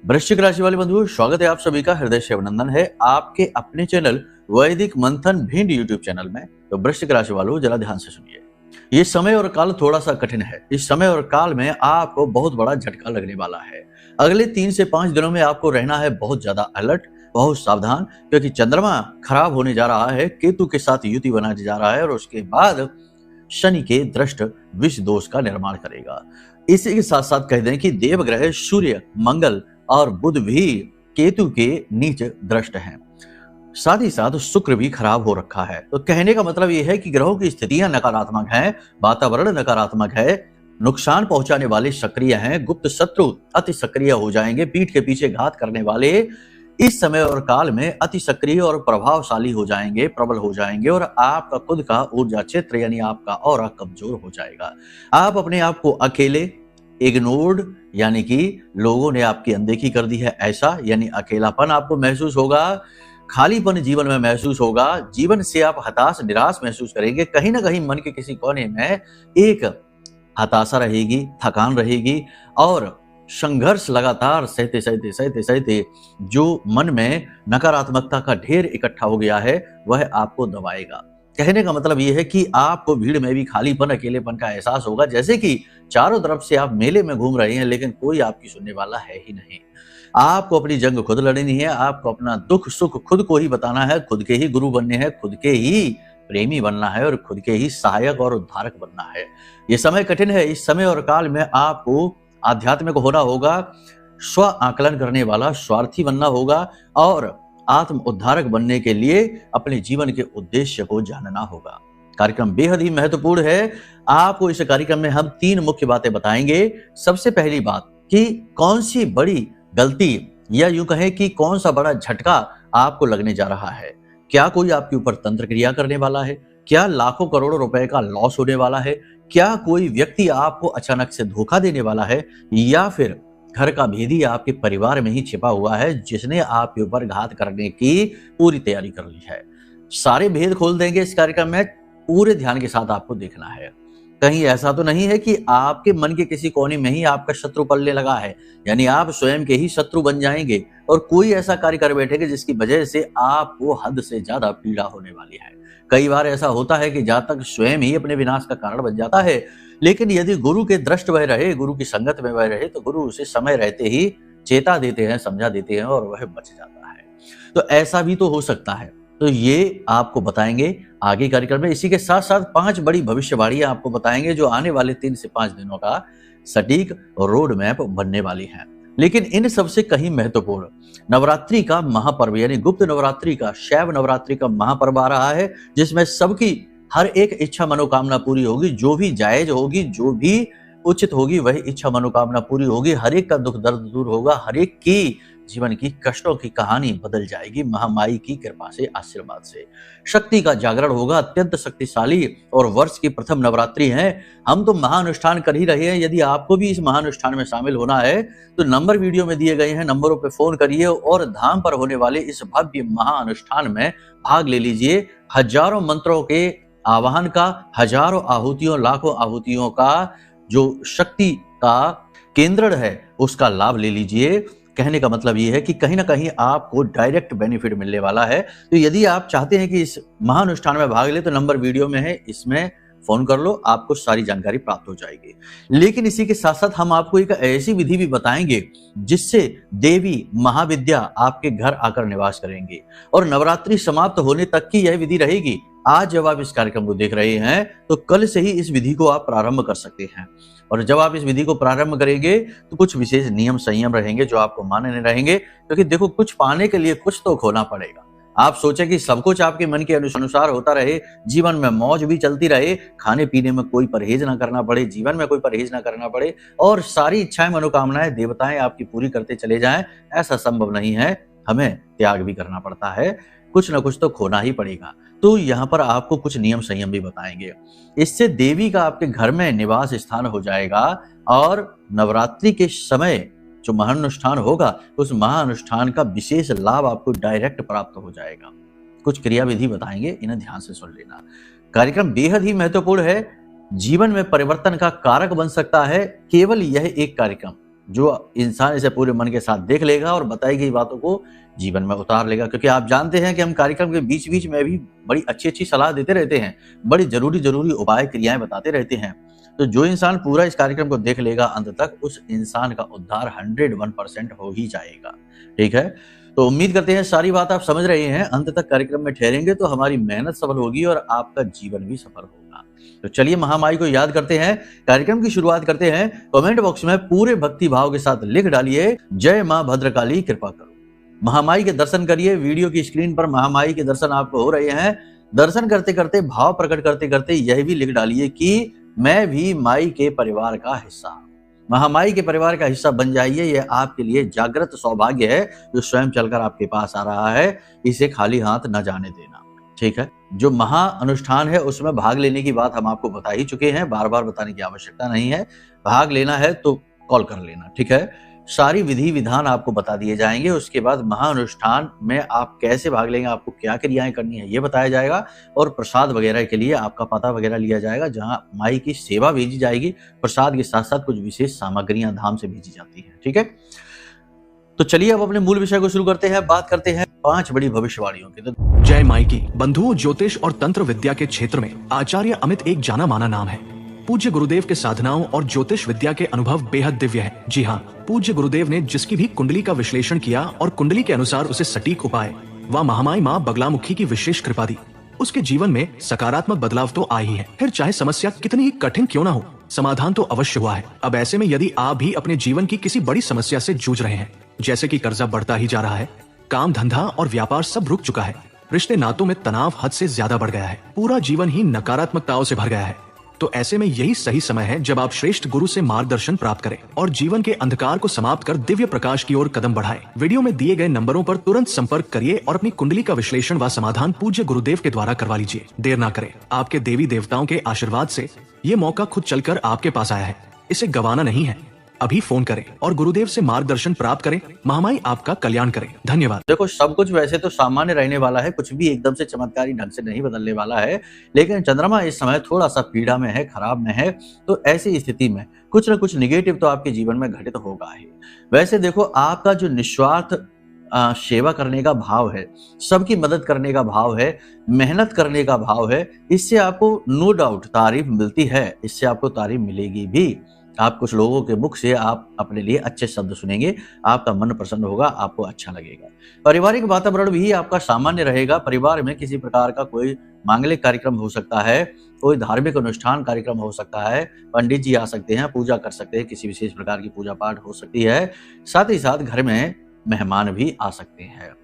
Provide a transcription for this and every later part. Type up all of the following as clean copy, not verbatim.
वृश्चिक राशि वाले बंधुओं, स्वागत है आप सभी का हृदय से अभिनंदन है आपके अपने चैनल वैदिक मंथन भिंड यूट्यूब चैनल में। तो वृश्चिक राशि वालों जरा ध्यान से सुनिए। ये समय और काल थोड़ा सा कठिन है। इस समय और काल में आपको बहुत बड़ा झटका लगने वाला है। अगले 3 से 5 दिनों में आपको रहना है बहुत ज्यादा अलर्ट, बहुत सावधान, क्योंकि चंद्रमा खराब होने जा रहा है, केतु के साथ युति बनाने जा रहा है और उसके बाद शनि के दृष्ट विष दोष का निर्माण करेगा। इसी के साथ साथ कह दें कि देवग्रह सूर्य, मंगल और बुध भी केतु के नीच दृष्ट हैं। साथ ही साथ शुक्र भी खराब हो रखा है। तो कहने का मतलब यह है कि ग्रहों की स्थितियां नकारात्मक हैं, वातावरण नकारात्मक है, नुकसान पहुंचाने वाले सक्रिय हैं, गुप्त शत्रु अति सक्रिय हो जाएंगे, पीठ के पीछे घात करने वाले इस समय और काल में अति सक्रिय और प्रभावशाली हो जाएंगे, प्रबल हो जाएंगे और आपका खुद का ऊर्जा क्षेत्र यानी आपका ऑरा कमजोर हो जाएगा। आप अपने आप को अकेले, इग्नोर्ड यानी कि लोगों ने आपकी अनदेखी कर दी है ऐसा, यानी अकेलापन आपको महसूस होगा, खालीपन जीवन में महसूस होगा, जीवन से आप हताश निराश महसूस करेंगे। कहीं ना कहीं मन के किसी कोने में एक हताशा रहेगी, थकान रहेगी और संघर्ष लगातार सहते जो मन में नकारात्मकता का ढेर इकट्ठा हो गया है वह आपको दबाएगा। कहने का मतलब यह है कि आपको भीड़ में भी खालीपन, अकेलेपन का एहसास होगा, जैसे कि चारों तरफ से आप मेले में घूम रहे हैं लेकिन कोई आपकी सुनने वाला है ही नहीं। आपको अपनी जंग खुद लड़नी है, आपको अपना दुख सुख खुद को ही बताना है, खुद के ही गुरु बनने हैं, खुद के ही प्रेमी बनना है और खुद के ही सहायक और उद्धारक बनना है। ये समय कठिन है। इस समय और काल में आपको आध्यात्मिक होना होगा, स्व आकलन करने वाला स्वार्थी बनना होगा और आत्म उद्धारक बनने के लिए अपने जीवन के उद्देश्य को जानना होगा। कार्यक्रम बेहद ही महत्वपूर्ण है। आपको इस कार्यक्रम में हम 3 मुख्य बातें बताएंगे। सबसे पहली बात कि कौन सी बड़ी गलती या यूं कहें कि कौन सा बड़ा झटका आपको लगने जा रहा है। क्या कोई आपके ऊपर तंत्र क्रिया करने वाला है? क्या लाखों करोड़ों रुपए का लॉस होने वाला है? क्या कोई व्यक्ति आपको अचानक से धोखा देने वाला है? या फिर घर का भेदी आपके परिवार में ही छिपा हुआ है जिसने आपके ऊपर घात करने की पूरी तैयारी कर ली है? सारे भेद खोल देंगे इस कार्यक्रम में। पूरे ध्यान के साथ आपको देखना है। कहीं ऐसा तो नहीं है कि आपके मन के किसी कोने में ही आपका शत्रु पलने लगा है, यानी आप स्वयं के ही शत्रु बन जाएंगे और कोई ऐसा कार्य कर बैठेंगे जिसकी वजह से आपको हद से ज्यादा पीड़ा होने वाली है। कई बार ऐसा होता है कि जहां तक स्वयं ही अपने विनाश का कारण बन जाता है, लेकिन यदि गुरु के दृष्ट वह रहे, गुरु की संगत में वह रहे, तो गुरु उसे समय रहते ही चेता देते हैं, समझा देते हैं और वह बच जाता है। तो ऐसा भी तो हो सकता है। तो ये आपको बताएंगे आगे कार्यक्रम में। इसी के साथ साथ 5 बड़ी भविष्यवाणियां आपको बताएंगे जो आने वाले 3 से 5 दिनों का सटीक रोड मैप बनने वाली है। लेकिन इन सबसे कहीं महत्वपूर्ण नवरात्रि का महापर्व यानी गुप्त नवरात्रि का, शैव नवरात्रि का महापर्व आ रहा है, जिसमें सबकी हर एक इच्छा मनोकामना पूरी होगी। जो भी जायज होगी, जो भी उचित होगी, वही इच्छा मनोकामना पूरी होगी। हर एक का दुख दर्द दूर होगा, हर एक की जीवन की कष्टों की कहानी बदल जाएगी महामाई की कृपा से, आशीर्वाद से। शक्ति का जागरण होगा, अत्यंत शक्तिशाली और वर्ष की प्रथम नवरात्रि है। हम तो महानुष्ठान कर ही रहे हैं। यदि आपको भी इस महानुष्ठान में शामिल होना है तो नंबर वीडियो में दिए गए हैं, नंबरों पर फोन करिए और धाम पर होने वाले इस भव्य महानुष्ठान में भाग ले लीजिए। हजारों मंत्रों के आवाहन का, हजारों आहुतियों, लाखों आहुतियों का जो शक्ति का केंद्र है उसका लाभ ले लीजिए। कहने का मतलब ये है कि कहीं ना कहीं आपको डायरेक्ट बेनिफिट मिलने वाला है। तो यदि आप चाहते हैं कि इस महानुष्ठान में भाग ले तो नंबर वीडियो में है, इसमें फोन कर लो, आपको सारी जानकारी प्राप्त हो जाएगी। लेकिन इसी के साथ साथ हम आपको एक ऐसी विधि भी बताएंगे जिससे देवी महाविद्या आपके घर आकर निवास करेंगी और नवरात्रि समाप्त होने तक की यह विधि रहेगी। आज जब आप इस कार्यक्रम को देख रहे हैं तो कल से ही इस विधि को आप प्रारंभ कर सकते हैं और जब आप इस विधि को प्रारंभ करेंगे तो कुछ विशेष नियम संयम रहेंगे जो आपको मानने रहेंगे, क्योंकि देखो कुछ पाने के लिए कुछ तो खोना पड़ेगा। आप सोचे कि सब कुछ आपके मन के अनुसार होता रहे, जीवन में मौज भी चलती रहे, खाने पीने में कोई परहेज ना करना पड़े, जीवन में कोई परहेज ना करना पड़े और सारी इच्छाएं मनोकामनाएं देवताएं आपकी पूरी करते चले जाएं, ऐसा संभव नहीं है। हमें त्याग भी करना पड़ता है, कुछ ना कुछ तो खोना ही पड़ेगा। तो यहाँ पर आपको कुछ नियम संयम भी बताएंगे। इससे देवी का आपके घर में निवास स्थान हो जाएगा और नवरात्रि के समय जो महानुष्ठान होगा उस महानुष्ठान का विशेष लाभ आपको डायरेक्ट प्राप्त हो जाएगा। कुछ क्रिया विधि बताएंगे, इन्हें ध्यान से सुन लेना। कार्यक्रम बेहद ही महत्वपूर्ण है, जीवन में परिवर्तन का कारक बन सकता है केवल यह एक कार्यक्रम। जो इंसान इसे पूरे मन के साथ देख लेगा और बताई गई बातों को जीवन में उतार लेगा। क्योंकि आप जानते हैं कि हम कार्यक्रम के बीच बीच में भी बड़ी अच्छी अच्छी सलाह देते रहते हैं, बड़ी जरूरी जरूरी उपाय क्रियाएं बताते रहते हैं। तो जो इंसान पूरा इस कार्यक्रम को देख लेगा अंत तक, उस इंसान का उद्धार 101% हो ही जाएगा। ठीक है, तो उम्मीद करते हैं सारी बात आप समझ रहे हैं। अंत तक कार्यक्रम में ठहरेंगे तो हमारी मेहनत सफल होगी और आपका जीवन भी सफल होगा। तो चलिए महामाई को याद करते हैं, कार्यक्रम की शुरुआत करते हैं। कमेंट बॉक्स में पूरे भक्ति भाव के साथ लिख डालिए, जय मां भद्रकाली कृपा करो। महामाई के दर्शन करिए। वीडियो की स्क्रीन पर महामाई के दर्शन आपको हो रहे हैं। दर्शन करते करते, भाव प्रकट करते करते यह भी लिख डालिए कि मैं भी माई के परिवार का हिस्सा हूं। महामाई के परिवार का हिस्सा बन जाइए। यह आपके लिए जागृत सौभाग्य है जो स्वयं चलकर आपके पास आ रहा है। इसे खाली हाथ न जाने देना। ठीक है, जो महा अनुष्ठान है उसमें भाग लेने की बात हम आपको बता ही चुके हैं, बार बार बताने की आवश्यकता नहीं है। भाग लेना है तो कॉल कर लेना। ठीक है, सारी विधि विधान आपको बता दिए जाएंगे। उसके बाद महाअनुष्ठान में आप कैसे भाग लेंगे, आपको क्या क्रियाएं करनी है ये बताया जाएगा, और प्रसाद वगैरह के लिए आपका पता वगैरह लिया जाएगा जहां माई की सेवा भेजी जाएगी। प्रसाद के साथ साथ कुछ विशेष सामग्रियां धाम से भेजी जाती है। ठीक है, तो चलिए अब अपने मूल विषय को शुरू करते हैं। बात करते हैं 5 बड़ी भविष्यवाणियों की। तो जय माई की। बंधुओं, ज्योतिष और तंत्र विद्या के क्षेत्र में आचार्य अमित एक जाना माना नाम है। पूज्य गुरुदेव के साधनाओं और ज्योतिष विद्या के अनुभव बेहद दिव्य है। जी हाँ, पूज्य गुरुदेव ने जिसकी भी कुंडली का विश्लेषण किया और कुंडली के अनुसार उसे सटीक उपाय व महामाई माँ बगलामुखी की विशेष कृपा दी, उसके जीवन में सकारात्मक बदलाव तो आ ही है। फिर चाहे समस्या कितनी ही कठिन क्यों न हो, समाधान तो अवश्य हुआ है। अब ऐसे में यदि आप भी अपने जीवन की किसी बड़ी समस्या से जूझ रहे हैं, जैसे कि कर्जा बढ़ता ही जा रहा है, काम धंधा और व्यापार सब रुक चुका है, रिश्ते नातों में तनाव हद से ज्यादा बढ़ गया है, पूरा जीवन ही नकारात्मकताओं से भर गया है, तो ऐसे में यही सही समय है जब आप श्रेष्ठ गुरु से मार्गदर्शन प्राप्त करें और जीवन के अंधकार को समाप्त कर दिव्य प्रकाश की ओर कदम बढ़ाएं। वीडियो में दिए गए नंबरों पर तुरंत संपर्क करिए और अपनी कुंडली का विश्लेषण व समाधान पूज्य गुरुदेव के द्वारा करवा लीजिए। देर ना करें, आपके देवी देवताओं के आशीर्वाद से ये मौका खुद चलकर आपके पास आया है, इसे गंवाना नहीं है। अभी फोन करें और गुरुदेव से मार्गदर्शन प्राप्त करें। महामाई आपका कल्याण करें। धन्यवाद। देखो, सब कुछ वैसे तो सामान्य रहने वाला है, कुछ भी एकदम से चमत्कारी ढंग से नहीं बदलने वाला है, लेकिन चंद्रमा इस समय थोड़ा सा पीड़ा में है, खराब में है। तो ऐसी स्थिति में कुछ न कुछ निगेटिव तो आपके जीवन में घटित होगा ही। वैसे देखो, आपका जो निस्वार्थ सेवा करने का भाव है, सबकी मदद करने का भाव है, मेहनत करने का भाव है, इससे आपको नो डाउट तारीफ मिलती है, इससे आपको तारीफ मिलेगी भी। आप कुछ लोगों के मुख से आप अपने लिए अच्छे शब्द सुनेंगे, आपका मन प्रसन्न होगा, आपको अच्छा लगेगा। पारिवारिक वातावरण भी आपका सामान्य रहेगा। परिवार में किसी प्रकार का कोई मांगलिक कार्यक्रम हो सकता है, कोई धार्मिक अनुष्ठान कार्यक्रम हो सकता है, पंडित जी आ सकते हैं, पूजा कर सकते हैं, किसी विशेष प्रकार की पूजा पाठ हो सकती है। साथ ही साथ घर में मेहमान भी आ सकते हैं।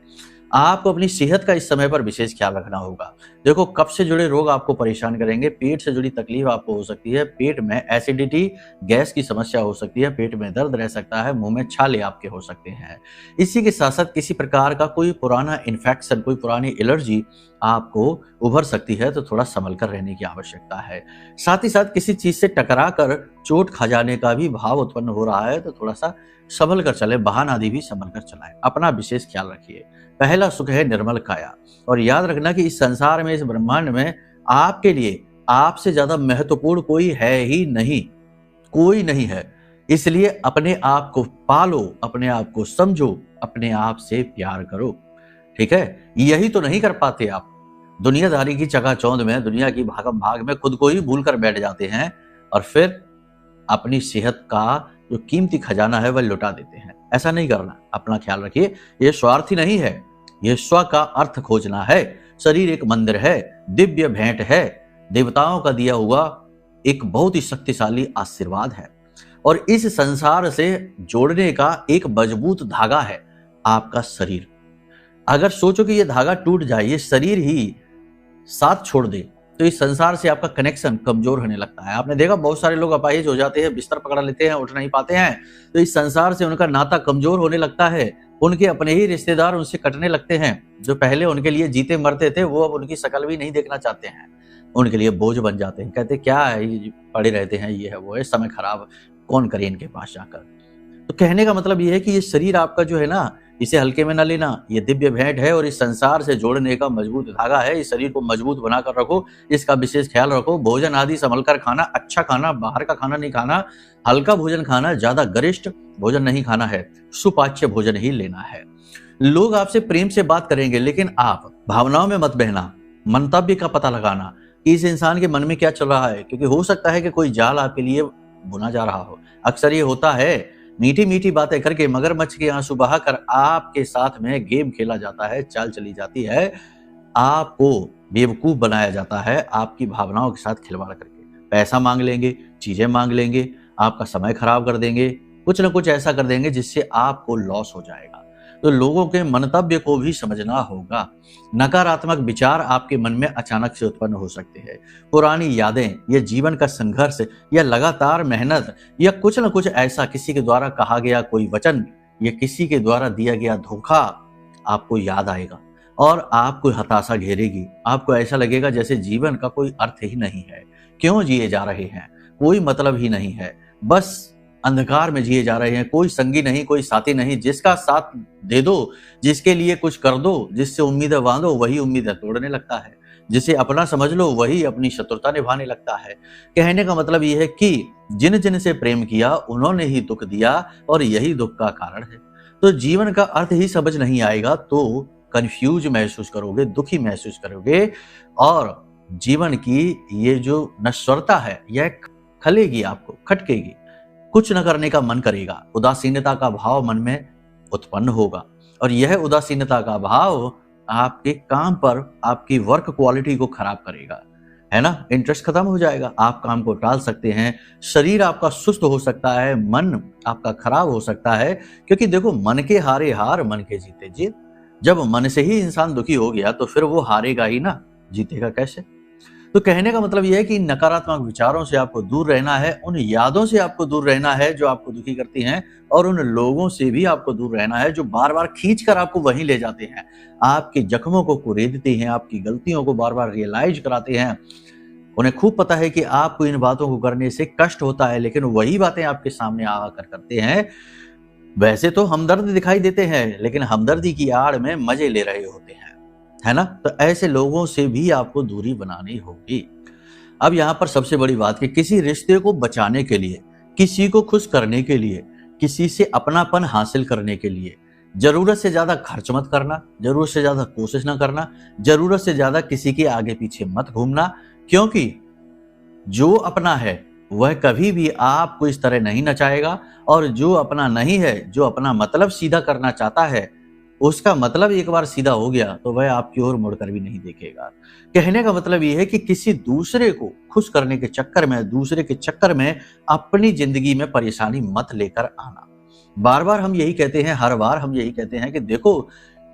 आपको अपनी सेहत का इस समय पर विशेष ख्याल रखना होगा। देखो, कब्ज से जुड़े रोग आपको परेशान करेंगे, पेट से जुड़ी तकलीफ आपको हो सकती है, पेट में एसिडिटी, गैस की समस्या हो सकती है, पेट में दर्द रह सकता है, मुंह में छाले आपके हो सकते हैं। इसी के साथ साथ किसी प्रकार का कोई पुराना इन्फेक्शन, कोई पुरानी एलर्जी आपको उभर सकती है, तो थोड़ा संभल कर रहने की आवश्यकता है। साथ ही साथ किसी चीज से टकरा कर चोट खा जाने का भी भाव उत्पन्न हो रहा है, तो थोड़ा सा संभल कर चले, वाहन आदि भी संभल कर चलाएं। अपना विशेष ख्याल रखिए। पहला सुख है निर्मल काया, और याद रखना कि इस संसार में, इस ब्रह्मांड में आपके लिए आपसे ज्यादा महत्वपूर्ण कोई है ही नहीं, कोई नहीं है। इसलिए अपने आप को पालो, अपने आप को समझो, अपने आप से प्यार करो। ठीक है, यही तो नहीं कर पाते आप। दुनियादारी की चकाचौंध में, दुनिया की भागम भाग में खुद को ही भूल कर बैठ जाते हैं और फिर अपनी सेहत का जो कीमती खजाना है वह लुटा देते हैं। ऐसा नहीं करना, अपना ख्याल रखिए। ये स्वार्थी नहीं है, ये स्व का अर्थ खोजना है। शरीर एक मंदिर है, दिव्य भेंट है, देवताओं का दिया हुआ एक बहुत ही शक्तिशाली आशीर्वाद है, और इस संसार से जोड़ने का एक मजबूत धागा है आपका शरीर। अगर सोचो कि ये धागा टूट जाए, ये शरीर ही साथ छोड़ दे, तो इस संसार से आपका कनेक्शन कमजोर होने लगता है। आपने देखा, बहुत सारे लोग अपाहिज हो जाते हैं, बिस्तर पकड़ लेते हैं, उठ नहीं पाते हैं, तो इस संसार से उनका नाता कमजोर होने लगता है। उनके अपने ही रिश्तेदार उनसे कटने लगते हैं। जो पहले उनके लिए जीते मरते थे, वो अब उनकी शक्ल भी नहीं देखना चाहते हैं, उनके लिए बोझ बन जाते हैं। कहते क्या है, ये पड़े रहते हैं, ये है वो है, समय खराब, कौन करे इनके पास जाकर। तो कहने का मतलब ये है कि ये शरीर आपका जो है ना, इसे हल्के में ना लेना, ये दिव्य भेंट है और इस संसार से जोड़ने का मजबूत धागा है। इस शरीर को मजबूत बनाकर रखो, इसका विशेष ख्याल रखो। भोजन आदि संभल कर खाना, अच्छा खाना, बाहर का खाना नहीं खाना, हल्का भोजन खाना, ज्यादा गरिष्ठ भोजन नहीं खाना है, सुपाच्य भोजन ही लेना है। लोग आपसे प्रेम से बात करेंगे, लेकिन आप भावनाओं में मत बहना। मंतव्य का पता लगाना कि इस इंसान के मन में क्या चल रहा है, क्योंकि हो सकता है कि कोई जाल आपके लिए बुना जा रहा हो। अक्सर ये होता है, मीठी मीठी बातें करके मगरमच्छ के आंसू बहाकर आपके साथ में गेम खेला जाता है, चाल चली जाती है, आपको बेवकूफ बनाया जाता है, आपकी भावनाओं के साथ खिलवाड़ करके। पैसा मांग लेंगे, चीजें मांग लेंगे, आपका समय खराब कर देंगे, कुछ ना कुछ ऐसा कर देंगे जिससे आपको लॉस हो जाएगा। तो लोगों के मंतव्य को भी समझना होगा। नकारात्मक विचार आपके मन में अचानक से उत्पन्न हो सकते हैं। पुरानी यादें, या जीवन का संघर्ष, या लगातार मेहनत, या कुछ न कुछ ऐसा, किसी के द्वारा कहा गया कोई वचन या किसी के द्वारा दिया गया धोखा आपको याद आएगा और आपको हताशा घेरेगी। आपको ऐसा लगेगा जैसे जीवन का कोई अर्थ ही नहीं है, क्यों जिए जा रहे हैं, कोई मतलब ही नहीं है, बस अंधकार में जिए जा रहे हैं, कोई संगी नहीं, कोई साथी नहीं। जिसका साथ दे दो, जिसके लिए कुछ कर दो, जिससे उम्मीदें बांधो, वही उम्मीदें तोड़ने लगता है। जिसे अपना समझ लो, वही अपनी शत्रुता निभाने लगता है। कहने का मतलब यह है कि जिन जिन से प्रेम किया उन्होंने ही दुख दिया और यही दुख का कारण है। तो जीवन का अर्थ ही समझ नहीं आएगा तो कंफ्यूज महसूस करोगे, दुखी महसूस करोगे और जीवन की ये जो नश्वरता है यह खलेगी, आपको खटकेगी, कुछ न करने का मन करेगा। उदासीनता का भाव मन में उत्पन्न होगा और यह उदासीनता का भाव आपके काम पर, आपकी वर्क क्वालिटी को खराब करेगा, है ना। इंटरेस्ट खत्म हो जाएगा, आप काम को टाल सकते हैं, शरीर आपका सुस्त हो सकता है, मन आपका खराब हो सकता है। क्योंकि देखो, मन के हारे हार, मन के जीते जीत। जब मन से ही इंसान दुखी हो गया तो फिर वो हारेगा ही ना, जीतेगा कैसे। तो कहने का मतलब यह है कि नकारात्मक विचारों से आपको दूर रहना है, उन यादों से आपको दूर रहना है जो आपको दुखी करती हैं, और उन लोगों से भी आपको दूर रहना है जो बार बार खींच कर आपको वहीं ले जाते हैं, आपके जख्मों को कुरेदते हैं, आपकी गलतियों को बार बार रियलाइज कराते हैं। उन्हें खूब पता है कि आपको इन बातों को करने से कष्ट होता है, लेकिन वही बातें आपके सामने आकर करते हैं। वैसे तो हमदर्द दिखाई देते हैं, लेकिन हमदर्दी की आड़ में मजे ले रहे होते हैं, है ना। तो ऐसे लोगों से भी आपको दूरी बनानी होगी। अब यहाँ पर सबसे बड़ी बात कि किसी रिश्ते को बचाने के लिए, किसी को खुश करने के लिए, किसी से अपनापन हासिल करने के लिए जरूरत से ज्यादा खर्च मत करना, जरूरत से ज्यादा कोशिश ना करना, जरूरत से ज्यादा किसी के आगे पीछे मत घूमना। क्योंकि जो अपना है वह कभी भी आपको इस तरह नहीं नचाएगा, और जो अपना नहीं है, जो अपना मतलब सीधा करना चाहता है, उसका मतलब एक बार सीधा हो गया तो वह आपकी ओर मुड़कर भी नहीं देखेगा। कहने का मतलब यह है कि किसी दूसरे को खुश करने के चक्कर में, दूसरे के चक्कर में अपनी जिंदगी में परेशानी मत लेकर आना। बार बार हम यही कहते हैं, हर बार हम यही कहते हैं कि देखो,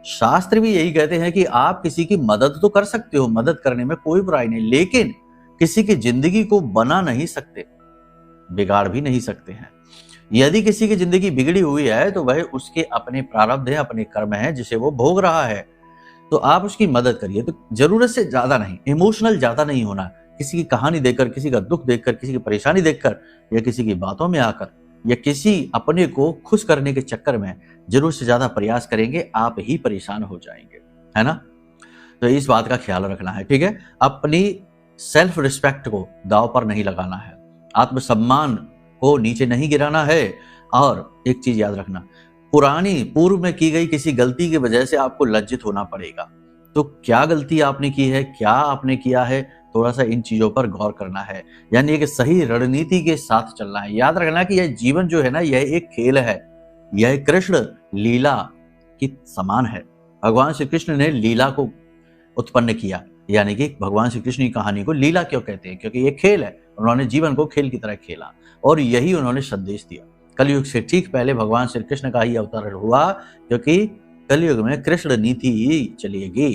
शास्त्र भी यही कहते हैं कि आप किसी की मदद तो कर सकते हो, मदद करने में कोई बुराई नहीं, लेकिन किसी की जिंदगी को बना नहीं सकते, बिगाड़ भी नहीं सकते हैं। यदि किसी की जिंदगी बिगड़ी हुई है तो वह उसके अपने प्रारब्ध है, अपने कर्म है जिसे वो भोग रहा है, तो आप उसकी मदद करिए। तो जरूरत से ज्यादा नहीं, इमोशनल ज्यादा नहीं होना। किसी की कहानी देखकर, किसी का दुख देखकर, किसी की परेशानी देखकर, या किसी की बातों में आकर, या किसी अपने को खुश करने के चक्कर में जरूरत से ज्यादा प्रयास करेंगे, आप ही परेशान हो जाएंगे, है ना। तो इस बात का ख्याल रखना है, ठीक है। अपनी सेल्फ रिस्पेक्ट को दांव पर नहीं लगाना है, आत्मसम्मान को नीचे नहीं गिराना है। और एक चीज याद रखना, पूर्व में की गई किसी गलती की वजह से आपको लज्जित होना पड़ेगा। तो क्या गलती आपने की है, क्या आपने किया है, थोड़ा सा इन चीजों पर गौर करना है, यानी एक सही रणनीति के साथ चलना है। याद रखना कि यह जीवन जो है ना, यह एक खेल है, यह कृष्ण लीला की समान है। भगवान श्री कृष्ण ने लीला को उत्पन्न किया, यानी कि भगवान श्री कृष्ण की कहानी को लीला क्यों कहते हैं, क्योंकि ये खेल है। उन्होंने जीवन को खेल की तरह खेला और यही उन्होंने संदेश दिया। कलयुग से ठीक पहले भगवान श्री कृष्ण का ही अवतरण हुआ, क्योंकि कलयुग में कृष्ण नीति ही चलेगी।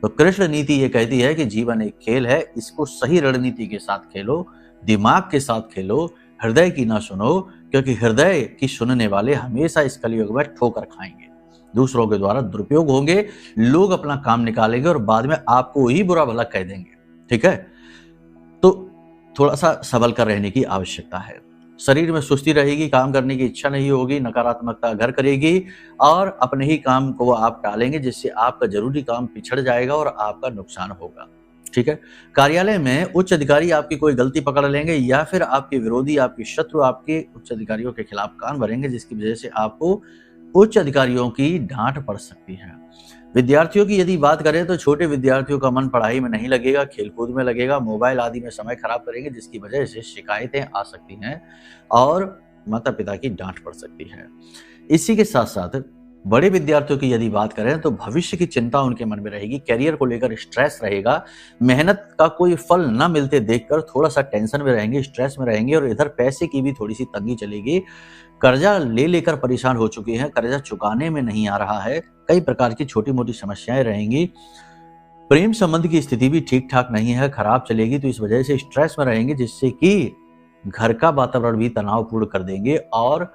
तो कृष्ण नीति ये कहती है कि जीवन एक खेल है, इसको सही रणनीति के साथ खेलो, दिमाग के साथ खेलो, हृदय की ना सुनो, क्योंकि हृदय की सुनने वाले हमेशा इस कलयुग में ठोकर खाएंगे, दूसरों के द्वारा दुरुपयोग होंगे, लोग अपना काम निकालेंगे और बाद में आपको ही बुरा भला कह देंगे, ठीक है। तो थोड़ा सा संभल कर रहने की आवश्यकता है। शरीर में सुस्ती रहेगी, काम करने की इच्छा नहीं होगी, नकारात्मकता घर करेगी और अपने ही काम को आप टालेंगे, जिससे आपका जरूरी काम पिछड़ जाएगा और आपका नुकसान होगा। ठीक है। कार्यालय में उच्च अधिकारी आपकी कोई गलती पकड़ लेंगे या फिर आपके विरोधी, आपके शत्रु आपके उच्च अधिकारियों के खिलाफ कान भरेंगे, जिसकी वजह से आपको उच्च अधिकारियों की डांट पड़ सकती है। विद्यार्थियों की यदि बात करें तो छोटे विद्यार्थियों का मन पढ़ाई में नहीं लगेगा, खेलकूद में लगेगा, मोबाइल आदि में समय खराब करेंगे, जिसकी वजह से शिकायतें आ सकती हैं और माता पिता की डांट पड़ सकती है। इसी के साथ साथ बड़े विद्यार्थियों की यदि बात करें तो भविष्य की चिंता उनके मन में रहेगी, करियर को लेकर स्ट्रेस रहेगा, मेहनत का कोई फल न मिलते देखकर थोड़ा सा टेंशन में रहेंगे, स्ट्रेस में रहेंगे और इधर पैसे की भी थोड़ी सी तंगी चलेगी। कर्जा ले लेकर परेशान हो चुके हैं, कर्जा चुकाने में नहीं आ रहा है, कई प्रकार की छोटी मोटी समस्याएं रहेंगी। प्रेम संबंध की स्थिति भी ठीक ठाक नहीं है, खराब चलेगी, तो इस वजह से स्ट्रेस में रहेंगे, जिससे कि घर का वातावरण भी तनावपूर्ण कर देंगे और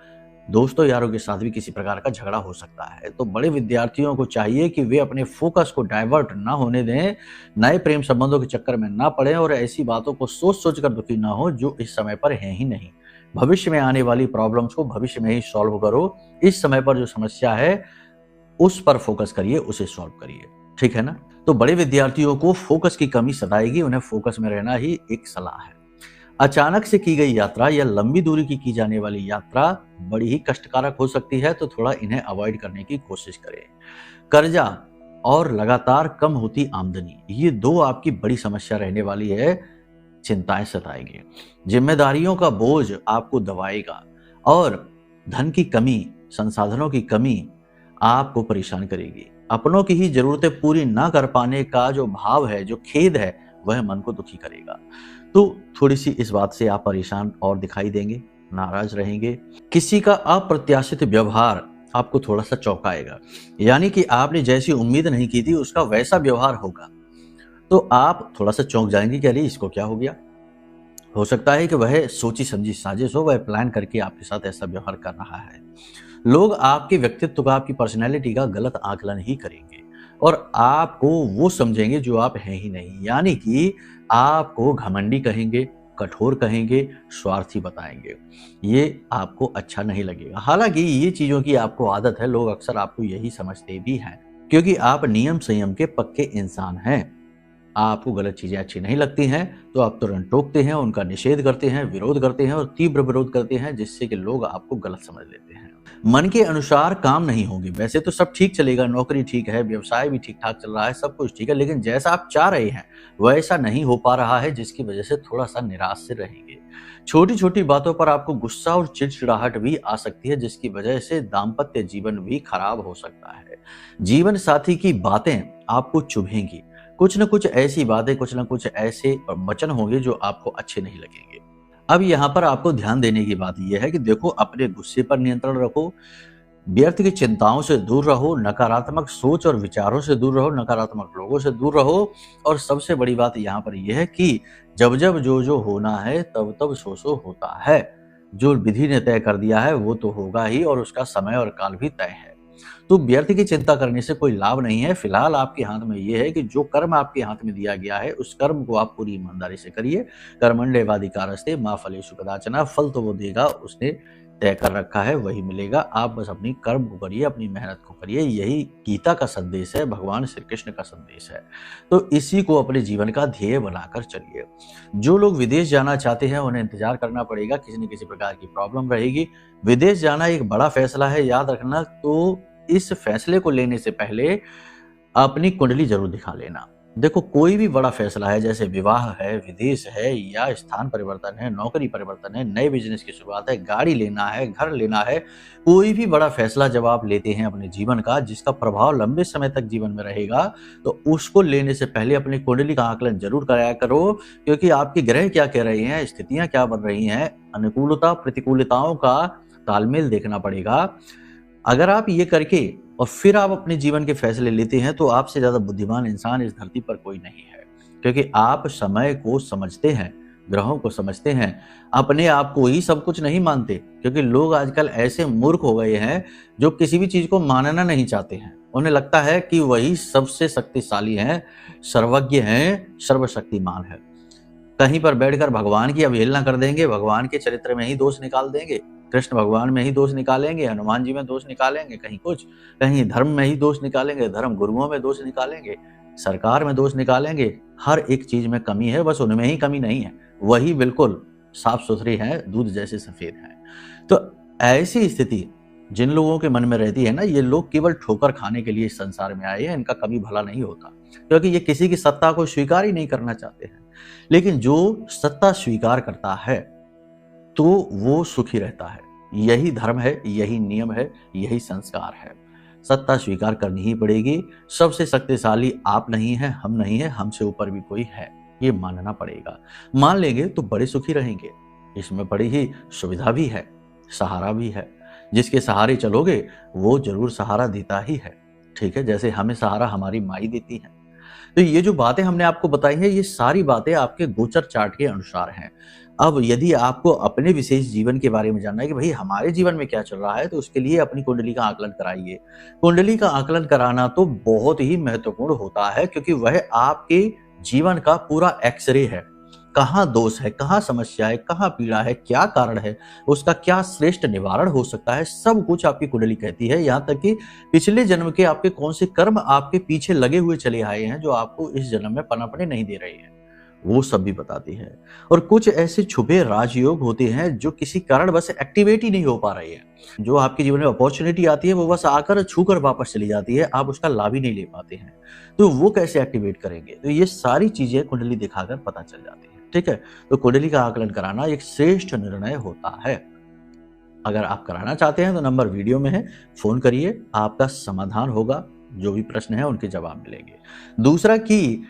दोस्तों यारों के साथ भी किसी प्रकार का झगड़ा हो सकता है। तो बड़े विद्यार्थियों को चाहिए कि वे अपने फोकस को डाइवर्ट ना होने दें, नए प्रेम संबंधों के चक्कर में ना पड़े और ऐसी बातों को सोच सोच कर दुखी ना हो जो इस समय पर है ही नहीं। भविष्य में आने वाली प्रॉब्लम्स को भविष्य में ही सॉल्व करो। इस समय पर जो समस्या है उस पर फोकस करिए, उसे सॉल्व करिए। ठीक है ना। तो बड़े विद्यार्थियों को फोकस की कमी सताएगी, उन्हें फोकस में रहना ही एक सलाह है। अचानक से की गई यात्रा या लंबी दूरी की जाने वाली यात्रा बड़ी ही कष्टकारक हो सकती है, तो थोड़ा इन्हें अवॉइड करने की कोशिश करें। कर्जा और लगातार कम होती आमदनी, ये दो आपकी बड़ी समस्या रहने वाली है, चिंताएं सताएगी। जिम्मेदारियों का बोझ आपको दबाएगा और धन की कमी, संसाधनों की कमी आपको परेशान करेगी। अपनों की ही जरूरतें पूरी ना कर पाने का जो भाव है, जो खेद है, वह मन को दुखी करेगा। तो थोड़ी सी इस बात से आप परेशान और दिखाई देंगे, नाराज रहेंगे। किसी का अप्रत्याशित व्यवहार आपको थोड़ा सा चौंकाएगा, यानी कि आपने जैसी उम्मीद नहीं की थी उसका वैसा व्यवहार होगा, तो आप थोड़ा सा चौंक जाएंगे कि अरे इसको क्या हो गया। हो सकता है कि वह सोची समझी साजिश हो, वह प्लान करके आपके साथ ऐसा व्यवहार कर रहा है। लोग आपके व्यक्तित्व का, आपकी पर्सनैलिटी का गलत आकलन ही करेंगे और आपको वो समझेंगे जो आप हैं ही नहीं, यानी कि आपको घमंडी कहेंगे, कठोर कहेंगे, स्वार्थी बताएंगे। ये आपको अच्छा नहीं लगेगा। हालांकि ये चीजों की आपको आदत है, लोग अक्सर आपको यही समझते भी हैं, क्योंकि आप नियम संयम के पक्के इंसान हैं। आपको गलत चीजें अच्छी नहीं लगती हैं तो आप तुरंत टोकते हैं, उनका निषेध करते हैं, विरोध करते हैं और तीव्र विरोध करते हैं, जिससे कि लोग आपको गलत समझ लेते हैं। मन के अनुसार काम नहीं होंगे। वैसे तो सब ठीक चलेगा, नौकरी ठीक है, व्यवसाय भी ठीक ठाक चल रहा है, सब कुछ ठीक है, लेकिन जैसा आप चाह रहे हैं वैसा नहीं हो पा रहा है, जिसकी वजह से थोड़ा सा निराश से रहेंगे। छोटी छोटी बातों पर आपको गुस्सा और चिड़चिड़ाहट भी आ सकती है, जिसकी वजह से दाम्पत्य जीवन भी खराब हो सकता है। जीवन साथी की बातें आपको चुभेंगी, कुछ न कुछ ऐसी बातें, कुछ न कुछ ऐसे वचन होंगे जो आपको अच्छे नहीं लगेंगे। अब यहाँ पर आपको ध्यान देने की बात यह है कि देखो, अपने गुस्से पर नियंत्रण रखो, व्यर्थ की चिंताओं से दूर रहो, नकारात्मक सोच और विचारों से दूर रहो, नकारात्मक लोगों से दूर रहो और सबसे बड़ी बात यहाँ पर यह है कि जब जब जो जो होना है तब तब सो होता है। जो विधि ने तय कर दिया है वो तो होगा ही और उसका समय और काल भी तय है। तो व्यर्थ की चिंता करने से कोई लाभ नहीं है। फिलहाल आपके हाथ में यह है कि जो कर्म आपके हाथ में दिया गया है उस कर्म को आप पूरी ईमानदारी से करिए। कर्मण्येवाधिकारस्ते मा फलेषु कदाचन, फल तो वो देगा, उसने तय कर रखा है, वही मिलेगा। आप बस अपनी कर्म को करिए, अपनी मेहनत को करिए। यही गीता का संदेश है, भगवान श्री कृष्ण का संदेश है। तो इसी को अपने जीवन का ध्येय बनाकर चलिए। जो लोग विदेश जाना चाहते हैं उन्हें इंतजार करना पड़ेगा, किसी न किसी प्रकार की प्रॉब्लम रहेगी। विदेश जाना एक बड़ा फैसला है, याद रखना। तो इस फैसले को लेने से पहले अपनी कुंडली जरूर दिखा लेना। देखो, कोई भी बड़ा फैसला है, जैसे विवाह है, विदेश है या स्थान परिवर्तन है, नौकरी परिवर्तन है, नए बिजनेस की शुरुआत है, गाड़ी लेना है, घर लेना है, कोई भी बड़ा फैसला जब आप लेते हैं अपने जीवन का, जिसका प्रभाव लंबे समय तक जीवन में रहेगा, तो उसको लेने से पहले अपनी कुंडली का आकलन जरूर कराया करो, क्योंकि आपके ग्रह क्या कह रहे हैं, स्थितियां क्या बन रही हैं, अनुकूलता प्रतिकूलताओं का तालमेल देखना पड़ेगा। अगर आप ये करके और फिर आप अपने जीवन के फैसले लेते हैं तो आपसे ज्यादा बुद्धिमान इंसान इस धरती पर कोई नहीं है, क्योंकि आप समय को समझते हैं, ग्रहों को समझते हैं, अपने आप को ही सब कुछ नहीं मानते। क्योंकि लोग आजकल ऐसे मूर्ख हो गए हैं जो किसी भी चीज को मानना नहीं चाहते हैं। उन्हें लगता है कि वही सबसे शक्तिशाली हैं, सर्वज्ञ हैं, सर्वशक्तिमान है। कहीं पर बैठकर भगवान की अवहेलना कर देंगे, भगवान के चरित्र में ही दोष निकाल देंगे, कृष्ण भगवान में ही दोष निकालेंगे, हनुमान जी में दोष निकालेंगे, कहीं कुछ, कहीं धर्म में ही दोष निकालेंगे, धर्म गुरुओं में दोष निकालेंगे, सरकार में दोष निकालेंगे। हर एक चीज में कमी है, बस उनमें ही कमी नहीं है, वही बिल्कुल साफ सुथरी है, दूध जैसे सफेद है। तो ऐसी स्थिति जिन लोगों के मन में रहती है ना, ये लोग केवल ठोकर खाने के लिए इस संसार में आए हैं, इनका कभी भला नहीं होता, क्योंकि ये किसी की सत्ता को स्वीकार ही नहीं करना चाहते हैं। लेकिन जो सत्ता स्वीकार करता है तो वो सुखी रहता है। यही धर्म है, यही नियम है, यही संस्कार है। सत्ता स्वीकार करनी ही पड़ेगी। सबसे शक्तिशाली आप नहीं है, हम नहीं है, हमसे ऊपर भी कोई है, ये मानना पड़ेगा। मान लेंगे तो बड़े सुखी रहेंगे। इसमें बड़ी ही सुविधा भी है, सहारा भी है। जिसके सहारे चलोगे वो जरूर सहारा देता ही है, ठीक है, जैसे हमें सहारा हमारी माई देती है। तो ये जो बातें हमने आपको बताई हैं, ये सारी बातें आपके गोचर चार्ट के अनुसार हैं। अब यदि आपको अपने विशेष जीवन के बारे में जानना है कि भाई हमारे जीवन में क्या चल रहा है, तो उसके लिए अपनी कुंडली का आकलन कराइए। कुंडली का आकलन कराना तो बहुत ही महत्वपूर्ण होता है, क्योंकि वह आपके जीवन का पूरा एक्सरे है। कहाँ दोष है, कहाँ समस्या है, कहाँ पीड़ा है, क्या कारण है, उसका क्या श्रेष्ठ निवारण हो सकता है, सब कुछ आपकी कुंडली कहती है। यहाँ तक कि पिछले जन्म के आपके कौन से कर्म आपके पीछे लगे हुए चले आए हैं, जो आपको इस जन्म में पनपने नहीं दे रहे हैं, वो सब भी बताती है। और कुछ ऐसे छुपे राजयोग होते हैं जो किसी कारण बस एक्टिवेट ही नहीं हो पा रहे हैं। जो आपके जीवन में अपॉर्चुनिटी आती है वो बस आकर छूकर वापस चली जाती है, आप उसका लाभ ही नहीं ले पाते हैं। तो वो कैसे एक्टिवेट करेंगे, तो ये सारी चीजें कुंडली दिखाकर पता चल जाती है, ठीक है। तो कुंडली का आकलन कराना एक श्रेष्ठ निर्णय होता है। अगर आप कराना चाहते हैं तो नंबर वीडियो में है, फोन करिए, आपका समाधान होगा। जो भी प्रश्न है उनके जवाब मिलेंगे। दूसरा कि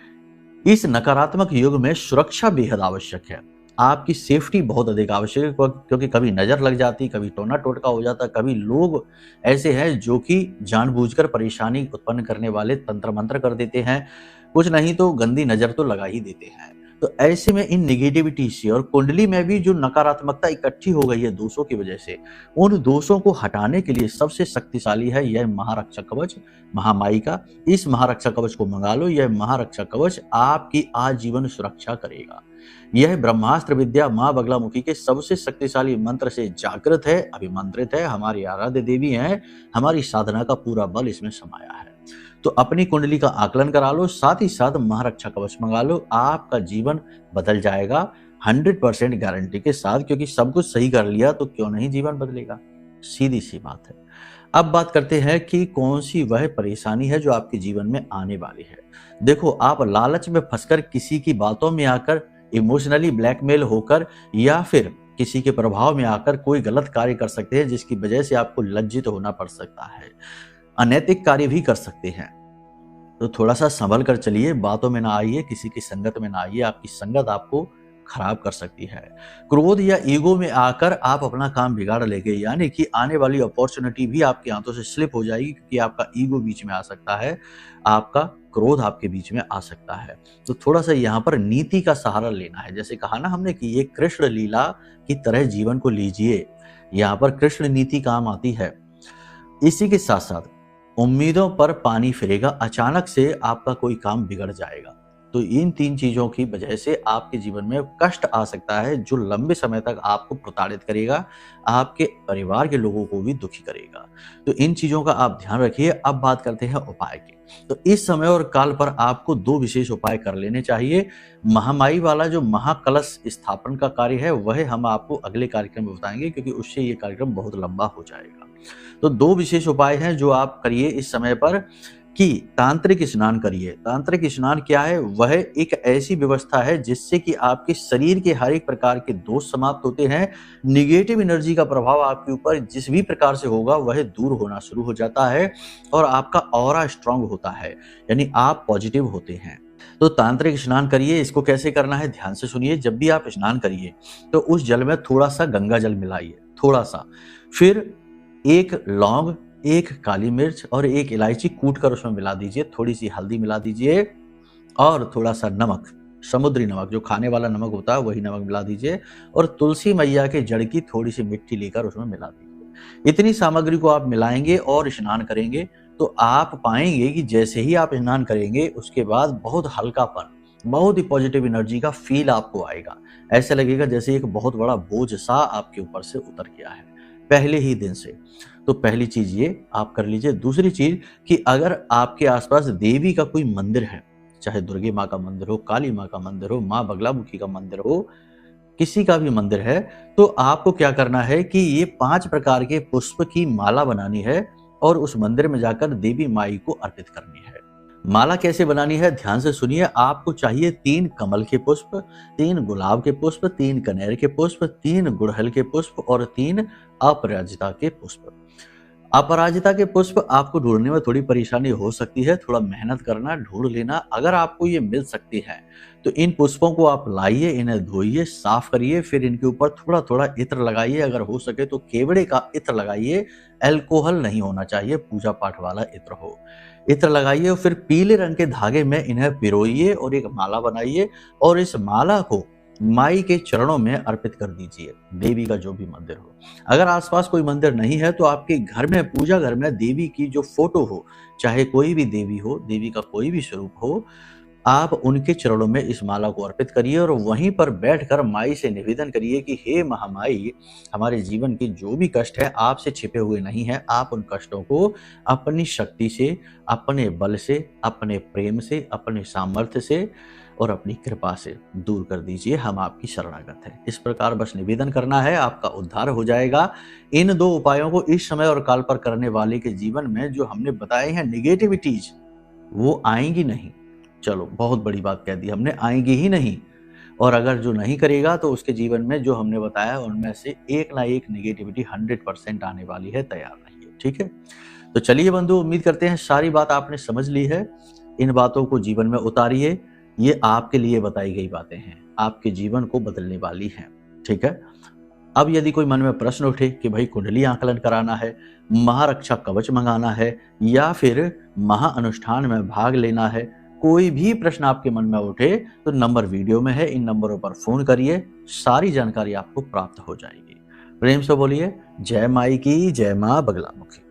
इस नकारात्मक युग में सुरक्षा बेहद आवश्यक है। आपकी सेफ्टी बहुत अधिक आवश्यक है, क्योंकि कभी नजर लग जाती, कभी टोना टोटका हो जाता, कभी लोग ऐसे हैं जो कि जानबूझकर परेशानी उत्पन्न करने वाले तंत्र मंत्र कर देते हैं, कुछ नहीं तो गंदी नजर तो लगा ही देते हैं। तो ऐसे में इन निगेटिविटी से और कुंडली में भी जो नकारात्मकता इकट्ठी हो गई है दोषों की वजह से, उन दोषों को हटाने के लिए सबसे शक्तिशाली है यह महारक्षक कवच महामाई का। इस महारक्षक कवच को मंगा लो। यह महारक्षक कवच आपकी आजीवन सुरक्षा करेगा। यह ब्रह्मास्त्र विद्या माँ बगलामुखी के सबसे शक्तिशाली मंत्र से जागृत है, अभिमंत्रित है, हमारी आराध्य देवी है, हमारी साधना का पूरा बल इसमें समाया है। तो अपनी कुंडली का आकलन करा लो, साथ ही साथ महारक्षा कवच मंगा लो। आपका जीवन बदल जाएगा 100% गारंटी के साथ, क्योंकि सब कुछ सही कर लिया तो क्यों नहीं जीवन बदलेगा, सीधी सी बात है। अब बात करते हैं कि कौन सी वह परेशानी है जो आपके जीवन में आने वाली है। देखो, आप लालच में फंसकर किसी की बातों में आकर, इमोशनली ब्लैकमेल होकर, या फिर किसी के प्रभाव में आकर कोई गलत कार्य कर सकते हैं, जिसकी वजह से आपको लज्जित होना पड़ सकता है। अनैतिक कार्य भी कर सकते हैं। तो थोड़ा सा संभल कर चलिए, बातों में ना आइए, किसी की संगत में ना आइए, आपकी संगत आपको खराब कर सकती है। क्रोध या ईगो में आकर आप अपना काम बिगाड़ लेंगे, यानी कि आने वाली अपॉर्चुनिटी भी आपके हाथों से स्लिप हो जाएगी, क्योंकि आपका ईगो बीच में आ सकता है, आपका क्रोध आपके बीच में आ सकता है। तो थोड़ा सा यहाँ पर नीति का सहारा लेना है। जैसे कहा ना हमने कि ये कृष्ण लीला की तरह जीवन को लीजिए, यहाँ पर कृष्ण नीति काम आती है। इसी के साथ साथ उम्मीदों पर पानी फिरेगा, अचानक से आपका कोई काम बिगड़ जाएगा। तो इन 3 चीजों की वजह से आपके जीवन में कष्ट आ सकता है, जो लंबे समय तक आपको प्रताड़ित करेगा, आपके परिवार के लोगों को भी दुखी करेगा। तो इन चीजों का आप ध्यान रखिए। अब बात करते हैं उपाय की। तो इस समय और काल पर आपको 2 विशेष उपाय कर लेने चाहिए। महामाई वाला जो महाकलश स्थापन का कार्य है, वह हम आपको अगले कार्यक्रम में बताएंगे, क्योंकि उससे ये कार्यक्रम बहुत लंबा हो जाएगा। तो 2 विशेष उपाय हैं जो आप करिए इस समय पर, कि तांत्रिक स्नान करिए। तांत्रिक स्नान क्या है? वह एक ऐसी व्यवस्था है जिससे कि आपके शरीर के हर एक प्रकार के दोष समाप्त होते हैं। निगेटिव एनर्जी का प्रभाव आपके ऊपर जिस भी प्रकार से होगा वह दूर होना शुरू हो जाता है, और आपका ऑरा स्ट्रांग होता है, यानी आप पॉजिटिव होते हैं। तो तांत्रिक स्नान करिए। इसको कैसे करना है ध्यान से सुनिए। जब भी आप स्नान करिए तो उस जल में थोड़ा सा गंगा जल मिलाइए, थोड़ा सा, फिर 1 लौंग, 1 काली मिर्च और 1 इलायची कूट कर उसमें मिला दीजिए, थोड़ी सी हल्दी मिला दीजिए और थोड़ा सा नमक, समुद्री नमक, जो खाने वाला नमक होता है वही नमक मिला दीजिए, और तुलसी मैया के जड़ की थोड़ी सी मिट्टी लेकर उसमें मिला दीजिए। इतनी सामग्री को आप मिलाएंगे और स्नान करेंगे तो आप पाएंगे कि जैसे ही आप स्नान करेंगे उसके बाद बहुत हल्कापन, बहुत ही पॉजिटिव एनर्जी का फील आपको आएगा। ऐसा लगेगा जैसे एक बहुत बड़ा बोझ सा आपके ऊपर से उतर गया है पहले ही दिन से। तो पहली चीज ये आप कर लीजिए। दूसरी चीज कि अगर आपके आसपास देवी का कोई मंदिर है, चाहे दुर्गे माँ का मंदिर हो, काली माँ का मंदिर हो, माँ बगलामुखी का मंदिर हो, किसी का भी मंदिर है, तो आपको क्या करना है कि ये 5 प्रकार के पुष्प की माला बनानी है और उस मंदिर में जाकर देवी माई को अर्पित करनी है। माला कैसे बनानी है ध्यान से सुनिए। आपको चाहिए 3 कमल के पुष्प, 3 गुलाब के पुष्प, 3 कनेर के पुष्प, 3 गुड़हल के पुष्प और 3 अपराजिता के पुष्प। अपराजिता के पुष्प आपको ढूंढने में थोड़ी परेशानी हो सकती है, थोड़ा मेहनत करना, ढूंढ लेना। अगर आपको ये मिल सकती है तो इन पुष्पों को आप लाइए, इन्हें धोइए, साफ करिए, फिर इनके ऊपर थोड़ा थोड़ा इत्र लगाइए। अगर हो सके तो केवड़े का इत्र लगाइए, अल्कोहल नहीं होना चाहिए, पूजा पाठ वाला इत्र हो। इत्र लगाइए और फिर पीले रंग के धागे में इन्हें पिरोइए और एक माला बनाइए और इस माला को माई के चरणों में अर्पित कर दीजिए, देवी का जो भी मंदिर हो। अगर आसपास कोई मंदिर नहीं है तो आपके घर में, पूजा घर में देवी की जो फोटो हो, चाहे कोई भी देवी हो, देवी का कोई भी स्वरूप हो, आप उनके चरणों में इस माला को अर्पित करिए और वहीं पर बैठकर माई से निवेदन करिए कि हे महामाई, हमारे जीवन के जो भी कष्ट है आपसे छिपे हुए नहीं है। आप उन कष्टों को अपनी शक्ति से, अपने बल से, अपने प्रेम से, अपने सामर्थ्य से और अपनी कृपा से दूर कर दीजिए। हम आपकी शरणागत हैं। इस प्रकार बस निवेदन करना है, आपका उद्धार हो जाएगा। इन 2 उपायों को इस समय और काल पर करने वाले के जीवन में जो हमने बताए हैं नेगेटिविटीज, वो आएंगी नहीं। चलो बहुत बड़ी बात कह दी हमने, आएंगी ही नहीं। और अगर जो नहीं करेगा तो उसके जीवन में जो हमने बताया उनमें से एक ना एक नेगेटिविटी 100% आने वाली है। तैयार रहिए, ठीक है। तो चलिए बंधु, उम्मीद करते हैं सारी बात आपने समझ ली है। इन बातों को जीवन में उतारिए। ये आपके लिए बताई गई बातें हैं, आपके जीवन को बदलने वाली हैं, ठीक है। अब यदि कोई मन में प्रश्न उठे कि भाई कुंडली आकलन कराना है, महारक्षा कवच मंगाना है या फिर महाअनुष्ठान में भाग लेना है, कोई भी प्रश्न आपके मन में उठे तो नंबर वीडियो में है, इन नंबरों पर फोन करिए, सारी जानकारी आपको प्राप्त हो जाएगी। प्रेम से बोलिए जय माई की, जय मां बगलामुखी।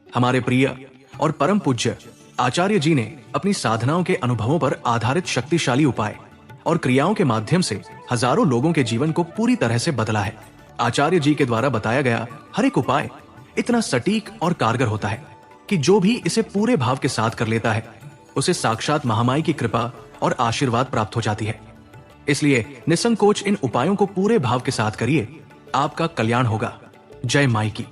हमारे प्रिय और परम पूज्य आचार्य जी ने अपनी साधनाओं के अनुभवों पर आधारित शक्तिशाली उपाय और क्रियाओं के माध्यम से हजारों लोगों के जीवन को पूरी तरह से बदला है। आचार्य जी के द्वारा बताया गया हर एक उपाय इतना सटीक और कारगर होता है कि जो भी इसे पूरे भाव के साथ कर लेता है उसे साक्षात महामाई की कृपा और आशीर्वाद प्राप्त हो जाती है। इसलिए निसंकोच इन उपायों को पूरे भाव के साथ करिए, आपका कल्याण होगा। जय माई की।